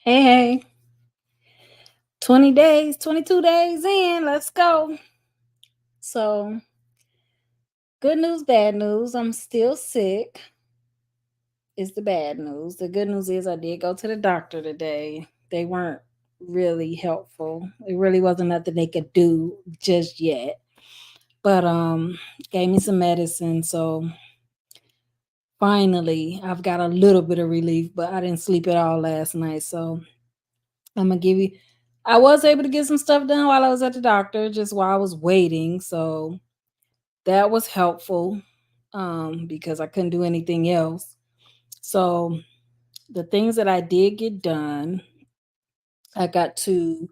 Hey, hey, 20 days, 22 days in. Let's go. So, good news, bad news. I'm still sick. Is the bad news. The good news is I did go to the doctor today. They weren't really helpful. It really wasn't nothing they could do just yet. But gave me some medicine, so finally I've got a little bit of relief, but I didn't sleep at all last night. So, I'm gonna give you I was able to get some stuff done while I was at the doctor, just while I was waiting. So that was helpful because I couldn't do anything else. So the things that I did get done, I got to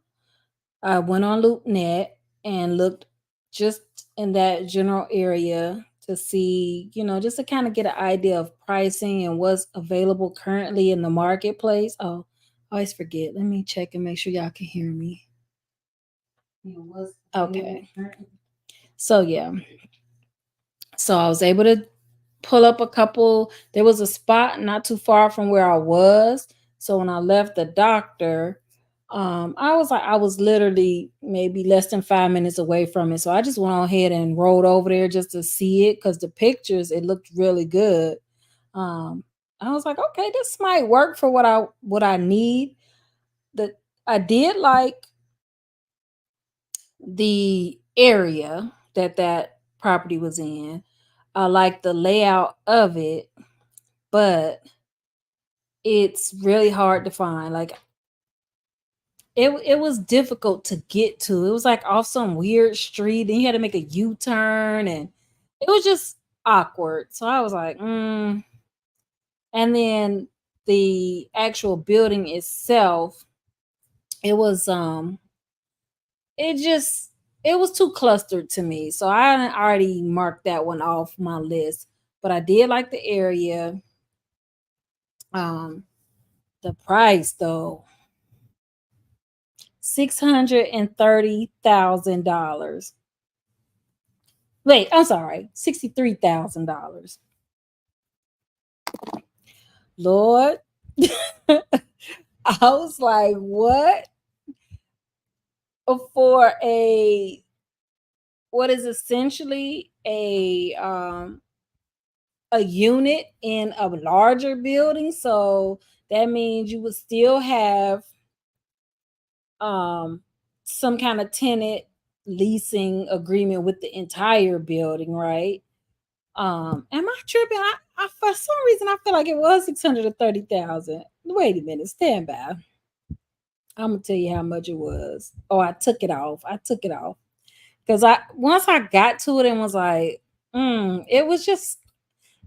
I went on Loopnet and looked just in that general area to see, just to kind of get an idea of pricing and what's available currently in the marketplace. Oh, I always forget. Let me check and make sure y'all can hear me. Okay. So yeah. So I was able to pull up a couple. There was a spot not too far from where I was. So when I left the doctor, I was literally maybe less than 5 minutes away from it. So I just went on ahead and rode over there just to see it because the pictures it looked really good. Um, I was like, okay, this might work for what I need. The I did like the area that property was in. I like the layout of it, but it's really hard to find. Like it was difficult to get to. It was like off some weird street, and you had to make a U-turn, and it was just awkward. So I was like, and then the actual building itself, it was it just it was too clustered to me. So I had already marked that one off my list. But I did like the area. Um the price though, $630,000. Wait, I'm sorry, $63,000. Lord, I was like, what for what is essentially a unit in a larger building? So that means you would still have um some kind of tenant leasing agreement with the entire building, right? Am I tripping? I for some reason I feel like it was 630,000. Wait a minute, stand by. I'm gonna tell you how much it was. Oh, I took it off. I took it off because I once I got to it and was like, it was just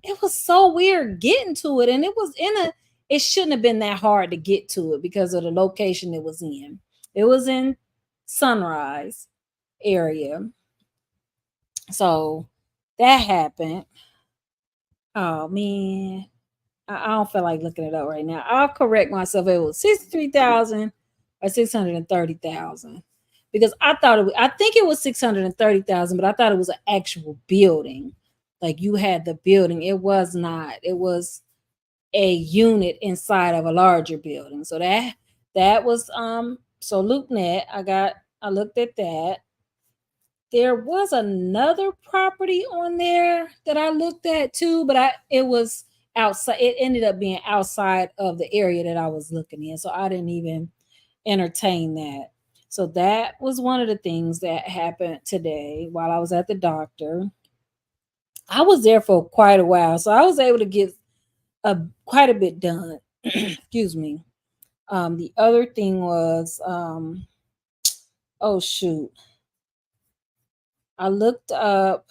it was so weird getting to it, and it was in a. It shouldn't have been that hard to get to it because of the location it was in. It was in Sunrise area, so that happened. Oh man, I don't feel like looking it up right now. I'll correct myself. It was 63,000 or 630,000 because I think it was 630,000, but I thought it was an actual building. Like you had the building. It was not. It was a unit inside of a larger building. So that was so LoopNet. I looked at that. There was another property on there that I looked at too, but I it was outside. It ended up being outside of the area that I was looking in, so I didn't even entertain that. So that was one of the things that happened today while I was at the doctor. I was there for quite a while, so I was able to get quite a bit done. Excuse me. The other thing was, oh shoot, I looked up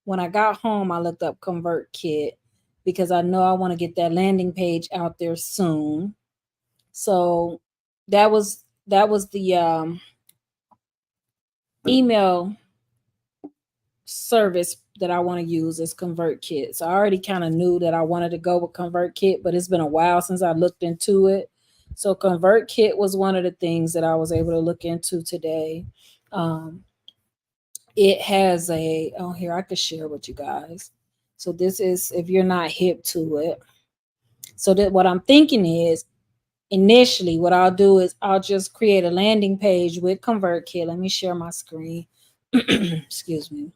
when I got home. I looked up ConvertKit because I know I want to get that landing page out there soon. So that was the email service that I want to use is ConvertKit. So I already kind of knew that I wanted to go with ConvertKit, but it's been a while since I looked into it. So ConvertKit was one of the things that I was able to look into today. Um, it has a oh here I could share with you guys. So this is if you're not hip to it. So that what I'm thinking is initially, what I'll do is I'll just create a landing page with ConvertKit. Let me share my screen. Excuse me.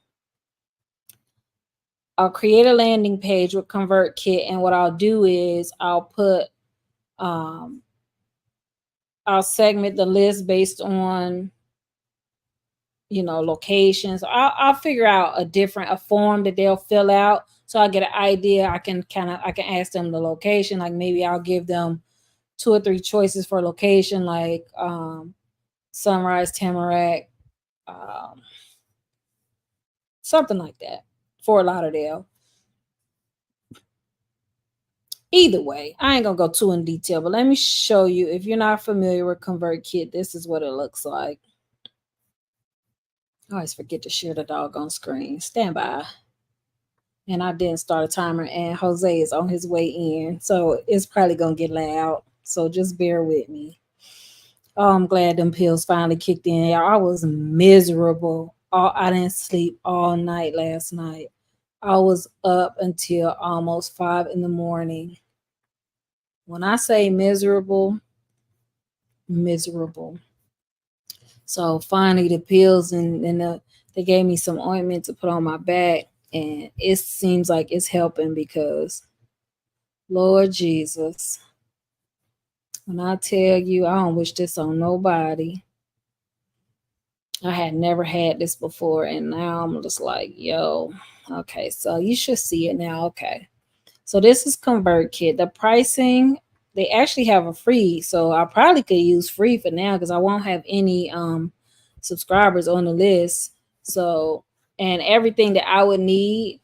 I'll create a landing page with ConvertKit, and what I'll do is um, I'll segment the list based on locations. I'll figure out a form that they'll fill out, so I get an idea. I can ask them the location. Like maybe I'll give them 2 or 3 choices for location, like Sunrise, Tamarack, um, something like that, Fort Lauderdale. Either way, I ain't gonna go too in detail, but let me show you. If you're not familiar with ConvertKit, this is what it looks like. I always forget to share the doggone screen. Stand by. And I didn't start a timer, and Jose is on his way in, so it's probably gonna get loud. So just bear with me. Oh, I'm glad them pills finally kicked in. I was miserable. I didn't sleep all night last night. I was up until almost 5 in the morning. When I say miserable, miserable. So finally the pills and they gave me some ointment to put on my back, and it seems like it's helping because Lord Jesus, when I tell you I don't wish this on nobody. I had never had this before, and now I'm just like, yo, okay, so you should see it now. Okay. So this is ConvertKit. The pricing, they actually have a free, so I probably could use free for now because I won't have any subscribers on the list. So, and everything that I would need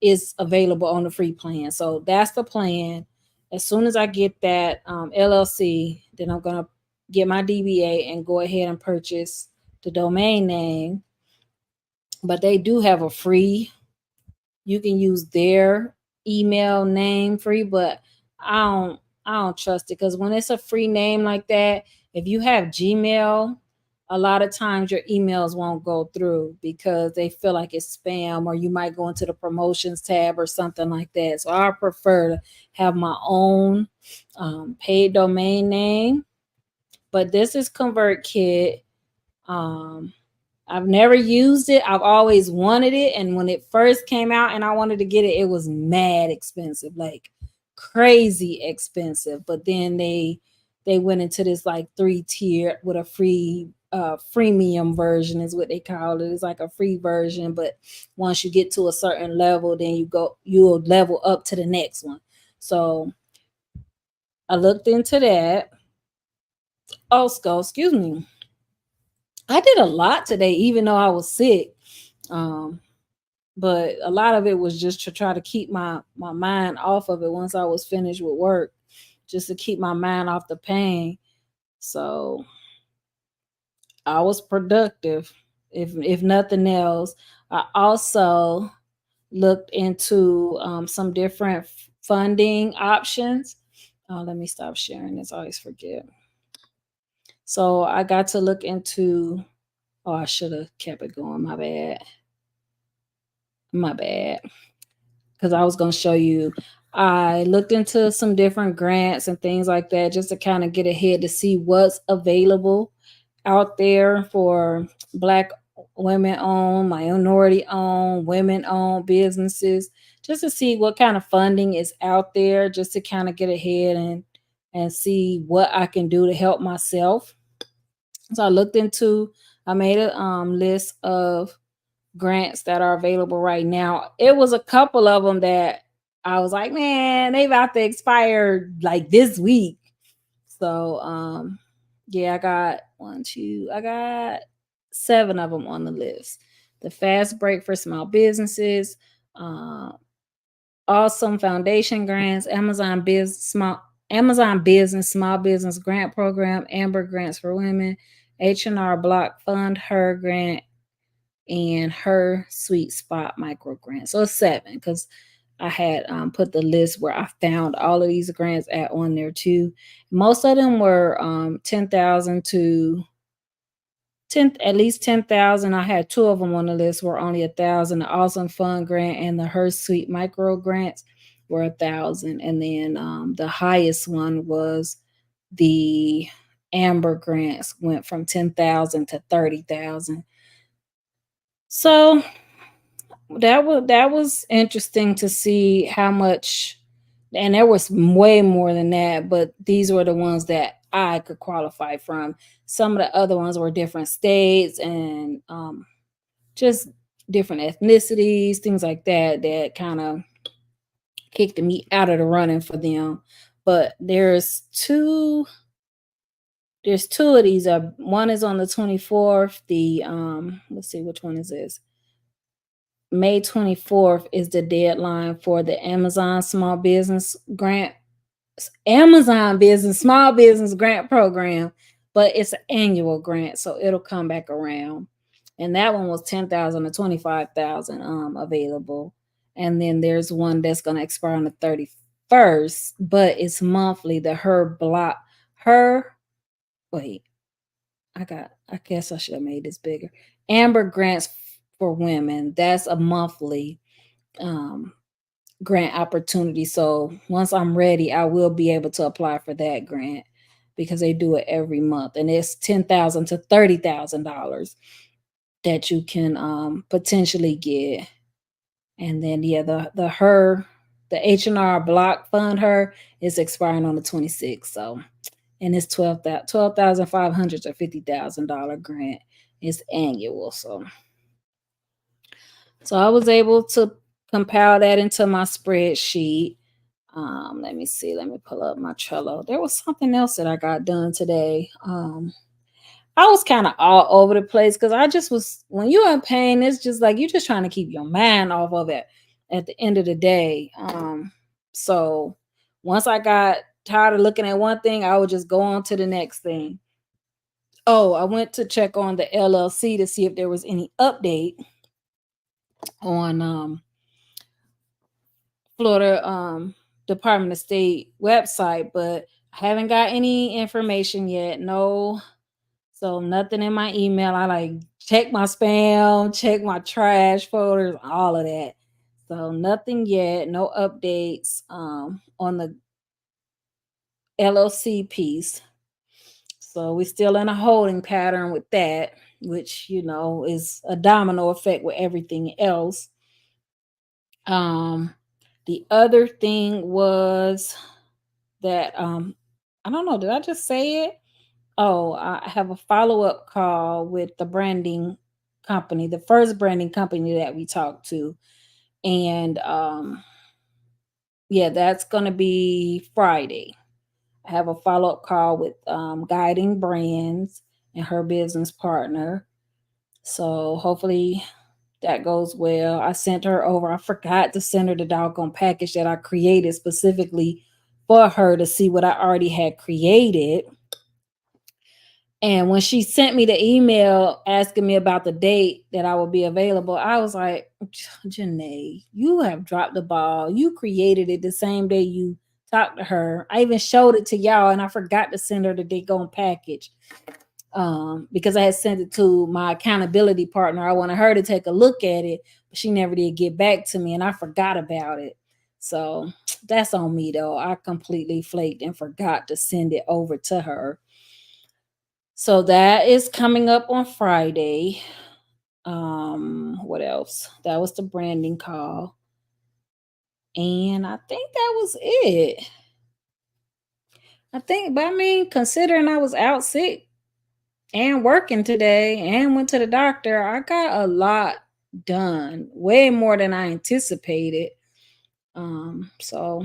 is available on the free plan. So that's the plan. As soon as I get that LLC, then I'm gonna get my DBA and go ahead and purchase the domain name. But they do have a free. You can use their email name free, but I don't trust it because when it's a free name like that, if you have Gmail, a lot of times your emails won't go through because they feel like it's spam, or you might go into the promotions tab or something like that. So I prefer to have my own paid domain name. But this is ConvertKit. Um, I've never used it. I've always wanted it. And when it first came out and I wanted to get it, it was mad expensive, like crazy expensive. But then they went into this like 3-tier with a free freemium version is what they call it. It's like a free version, but once you get to a certain level, then you'll level up to the next one. So I looked into that. Oh, excuse me. I did a lot today, even though I was sick. Um, but a lot of it was just to try to keep my mind off of it once I was finished with work, just to keep my mind off the pain. So I was productive, if nothing else. I also looked into some different funding options. Let me stop sharing this. I always forget. So I got to look into. Oh, I should have kept it going. My bad. My bad. Because I was going to show you. I looked into some different grants and things like that just to kind of get ahead to see what's available out there for Black women owned, minority owned, women owned businesses, just to see what kind of funding is out there, just to kind of get ahead and see what I can do to help myself. So I made a list of grants that are available right now. It was a couple of them that I was like, man, they about to expire like this week. So yeah, I got 7 of them on the list. The fast break for small businesses, uh, awesome foundation grants, Amazon Business Small Business Grant Program, Amber Grants for Women, H&R Block Fund Her Grant, and Her Sweet Spot Micro Grant. So it's 7 because I had put the list where I found all of these grants on there too. Most of them were 10,000 to 10, at least 10,000. I had 2 of them on the list were only 1,000. The Awesome Fund Grant and the Her Sweet Micro Grants were 1,000, and then the highest one was the Amber grants went from 10,000 to 30,000. So that was interesting to see how much, and there was way more than that, but these were the ones that I could qualify from. Some of the other ones were different states and just different ethnicities, things like that, that kind of kicked me out of the running for them. But there's two of these. One is on the 24th. The let's see, which one is this? May 24th is the deadline for the Amazon Small Business Grant, Amazon Business Small Business Grant Program, but it's an annual grant, so it'll come back around. And that one was 10,000 to 25,000 available. And then there's one that's going to expire on the 31st, but it's monthly. The her wait, I guess I should have made this bigger. Amber Grants for Women. That's a monthly um grant opportunity. So once I'm ready, I will be able to apply for that grant because they do it every month, and it's $10,000 to $30,000 that you can potentially get. And then yeah, the H&R Block Fund her is expiring on the 26th. So, and it's 12,500 to $50,000 grant. It's annual. So I was able to compile that into my spreadsheet. Let me see. Let me pull up my Trello. There was something else that I got done today. I was kind of all over the place because I just was, when you're in pain, it's just like you're just trying to keep your mind off of it at the end of the day. So once I got tired of looking at one thing, I would just go on to the next thing. Oh, I went to check on the LLC to see if there was any update on Florida Department of State website, but I haven't got any information yet. No, so nothing in my email. I like check my spam, check my trash folders, all of that. So nothing yet, no updates on the LLC piece. So we're still in a holding pattern with that, which is a domino effect with everything else. The other thing was that I don't know, did I just say it? Oh, I have a follow-up call with the branding company, the first branding company that we talked to. And yeah, that's going to be Friday. I have a follow-up call with Guiding Brands and her business partner. So hopefully that goes well. I sent her over. I forgot to send her the doggone package that I created specifically for her to see what I already had created. And when she sent me the email asking me about the date that I will be available, I was like, Janae, you have dropped the ball. You created it the same day you talked to her. I even showed it to y'all, and I forgot to send her the daggone package because I had sent it to my accountability partner. I wanted her to take a look at it, but she never did get back to me, and I forgot about it. So that's on me, though. I completely flaked and forgot to send it over to her. So that is coming up on Friday. What else? That was the branding call. And I think that was it. But I mean, considering I was out sick and working today and went to the doctor, I got a lot done, way more than I anticipated. So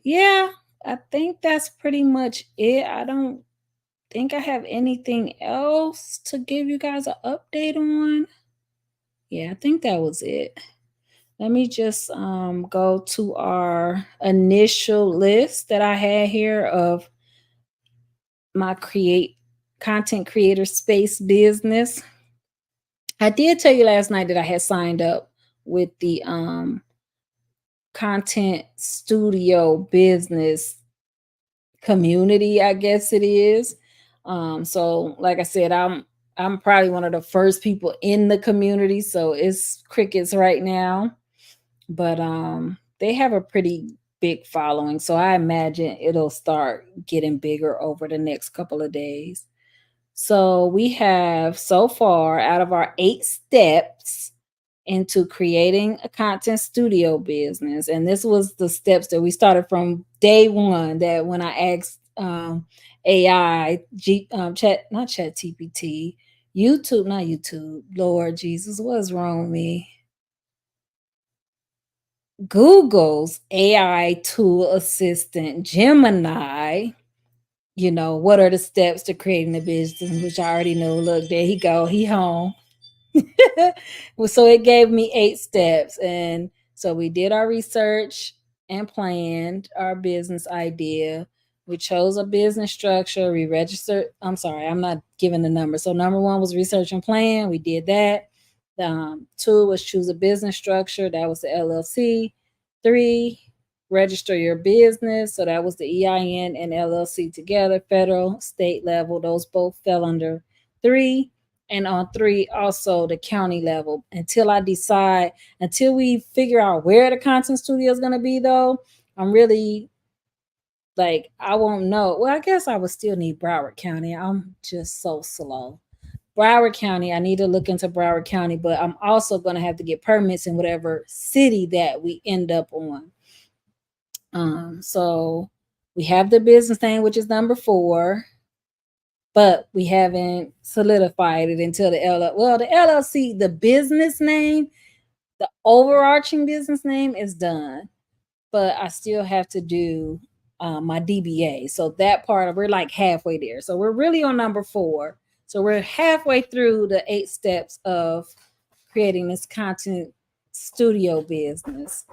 yeah, I think that's pretty much it. I don't think I have anything else to give you guys an update on. Yeah, I think that was it. Let me just go to our initial list that I had here of my content creator space business. I did tell you last night that I had signed up with the content studio business community, I guess it is. So like I said, I'm probably one of the first people in the community, so it's crickets right now. But they have a pretty big following. So I imagine it'll start getting bigger over the next couple of days. So we have so far out of our 8 steps into creating a content studio business. And this was the steps that we started from day one. That when I asked AI, not chat TPT, YouTube, not YouTube, Lord Jesus, what's wrong with me? Google's AI tool assistant, Gemini, what are the steps to creating a business, which I already know. Look, there he go. He home. Well, so it gave me 8 steps. And so we did our research and planned our business idea. We chose a business structure. We registered. I'm sorry, I'm not giving the number. So number one was research and plan. We did that. Two was choose a business structure. That was the LLC. Three, register your business. So that was the EIN and LLC together, federal, state level. Those both fell under 3. And on 3, also the county level. Until we figure out where the content studio is going to be, though, I'm really like, I won't know. Well, I guess I would still need Broward County. I'm just so slow. Broward County, I need to look into Broward County, but I'm also going to have to get permits in whatever city that we end up on. So we have the business name, which is number 4, but we haven't solidified it until the LLC, the business name, the overarching business name is done, but I still have to do my DBA. So that part, we're like halfway there. So we're really on number 4. So we're halfway through the 8 steps of creating this content studio business.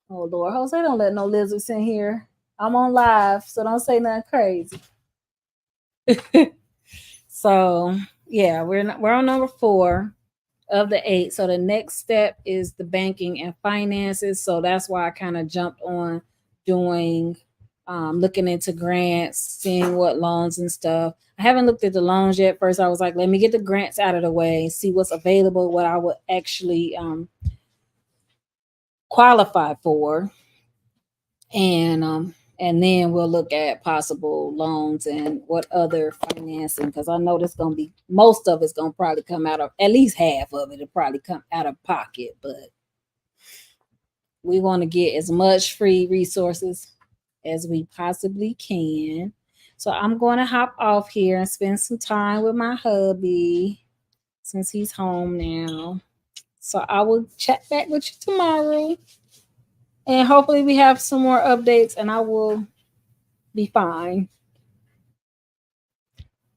Oh Lord, Jose, don't let no lizards in here. I'm on live, so don't say nothing crazy. So yeah, we're on number 4 of the 8. So the next step is the banking and finances. So that's why I kind of jumped on doing looking into grants, seeing what loans and stuff. I haven't looked at the loans yet. First, I was like, let me get the grants out of the way, see what's available, what I would actually qualify for, and then we'll look at possible loans and what other financing, because I know there's gonna be most of it's gonna probably come out of, at least half of it will probably come out of pocket, but we want to get as much free resources as we possibly can. So I'm going to hop off here and spend some time with my hubby since he's home now. So I will chat back with you tomorrow. And hopefully we have some more updates and I will be fine.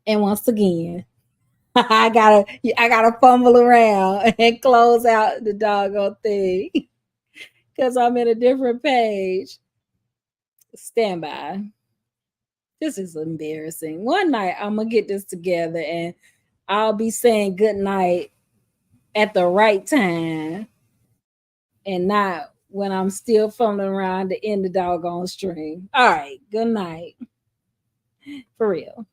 And once again, I gotta fumble around and close out the doggone thing because I'm in a different page. Stand by. This is embarrassing. One night I'm gonna get this together and I'll be saying good night at the right time and not when I'm still fumbling around to end the doggone stream. All right, good night. For real.